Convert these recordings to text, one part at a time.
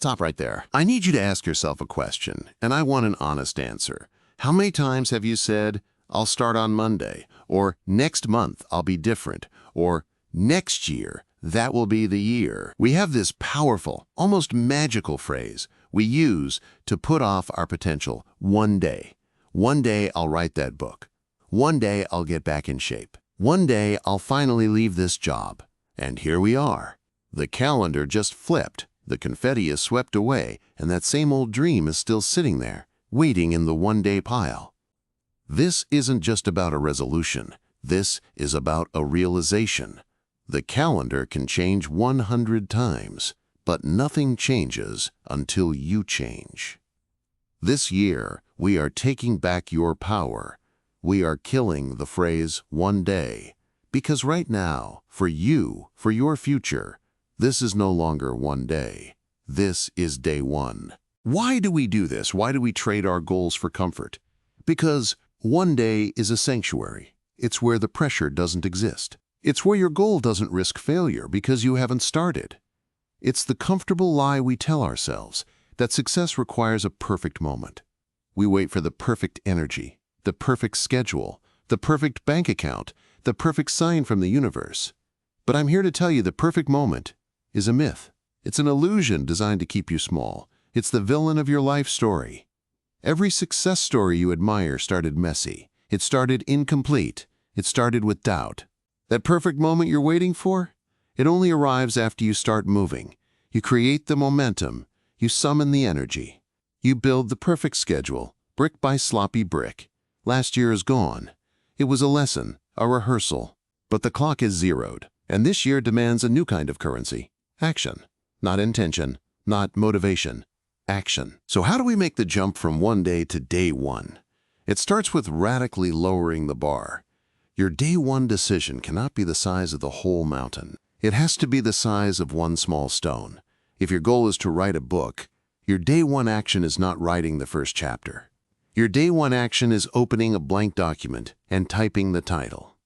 Stop right there. I need you to ask yourself a question, and I want an honest answer. How many times have you said, I'll start on Monday, or next month I'll be different, or next year, that will be the year? We have this powerful, almost magical phrase we use to put off our potential. One day. One day I'll write that book. One day I'll get back in shape. One day I'll finally leave this job. And here we are. The calendar just flipped, the confetti is swept away, and that same old dream is still sitting there, waiting in the one-day pile. This isn't just about a resolution. This is about a realization. The calendar can change 100 times, but nothing changes until you change. This year, we are taking back your power. We are killing the phrase, one day. Because right now, for you, for your future, this is no longer one day. This is day one. Why do we do this? Why do we trade our goals for comfort? Because one day is a sanctuary. It's where the pressure doesn't exist. It's where your goal doesn't risk failure because you haven't started. It's the comfortable lie we tell ourselves that success requires a perfect moment. We wait for the perfect energy, the perfect schedule, the perfect bank account, the perfect sign from the universe. But I'm here to tell you the perfect moment is a myth. It's an illusion designed to keep you small. It's the villain of your life story. Every success story you admire started messy. It started incomplete. It started with doubt. That perfect moment you're waiting for? It only arrives after you start moving. You create the momentum. You summon the energy. You build the perfect schedule, brick by sloppy brick. Last year is gone. It was a lesson, a rehearsal. But the clock is zeroed, and this year demands a new kind of currency. Action. Not intention, not motivation. Action. So how do we make the jump from one day to day one? It starts with radically lowering the bar. Your day one decision cannot be the size of the whole mountain. It has to be the size of one small stone. If your goal is to write a book, your day one action is not writing the first chapter. Your day one action is opening a blank document and typing the title.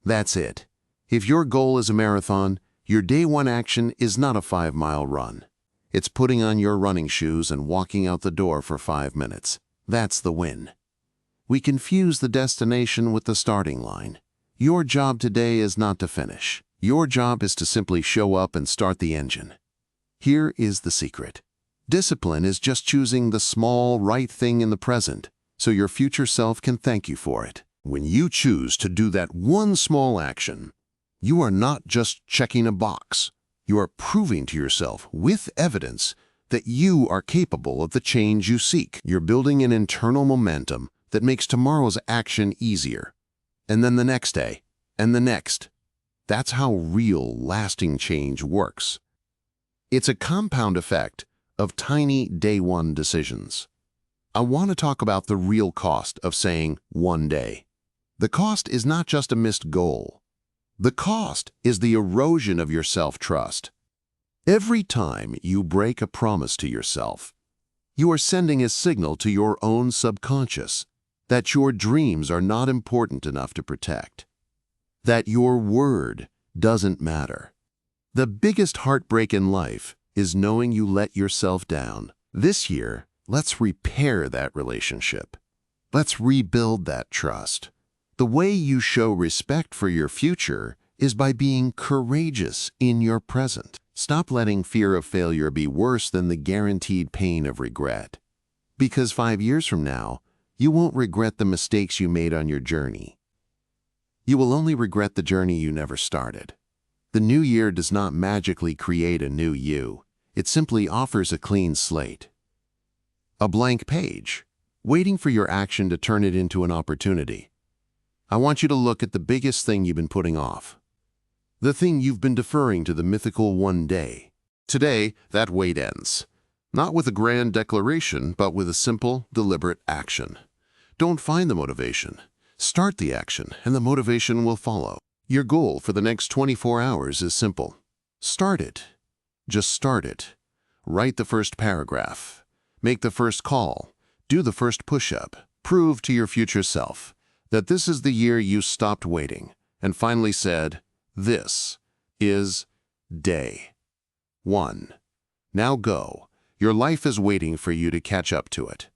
That's it. If your goal is a marathon, your day one action is not a 5-mile run. It's putting on your running shoes and walking out the door for 5 minutes. That's the win. We confuse the destination with the starting line. Your job today is not to finish. Your job is to simply show up and start the engine. Here is the secret. Discipline is just choosing the small, right thing in the present, so your future self can thank you for it. When you choose to do that one small action, you are not just checking a box. You are proving to yourself, with evidence, that you are capable of the change you seek. You're building an internal momentum that makes tomorrow's action easier. And then the next day, and the next. That's how real, lasting change works. It's a compound effect of tiny day one decisions. I want to talk about the real cost of saying one day. The cost is not just a missed goal. The cost is the erosion of your self-trust. Every time you break a promise to yourself, you are sending a signal to your own subconscious that your dreams are not important enough to protect, that your word doesn't matter. The biggest heartbreak in life is knowing you let yourself down. This year, let's repair that relationship. Let's rebuild that trust. The way you show respect for your future is by being courageous in your present. Stop letting fear of failure be worse than the guaranteed pain of regret. Because 5 years from now, you won't regret the mistakes you made on your journey. You will only regret the journey you never started. The new year does not magically create a new you. It simply offers a clean slate. A blank page, waiting for your action to turn it into an opportunity. I want you to look at the biggest thing you've been putting off. The thing you've been deferring to the mythical one day. Today, that wait ends. Not with a grand declaration, but with a simple, deliberate action. Don't find the motivation. Start the action, and the motivation will follow. Your goal for the next 24 hours is simple. Start it. Just start it. Write the first paragraph. Make the first call. Do the first push-up. Prove to your future self that this is the year you stopped waiting and finally said, "This is day one." Now go. Your life is waiting for you to catch up to it.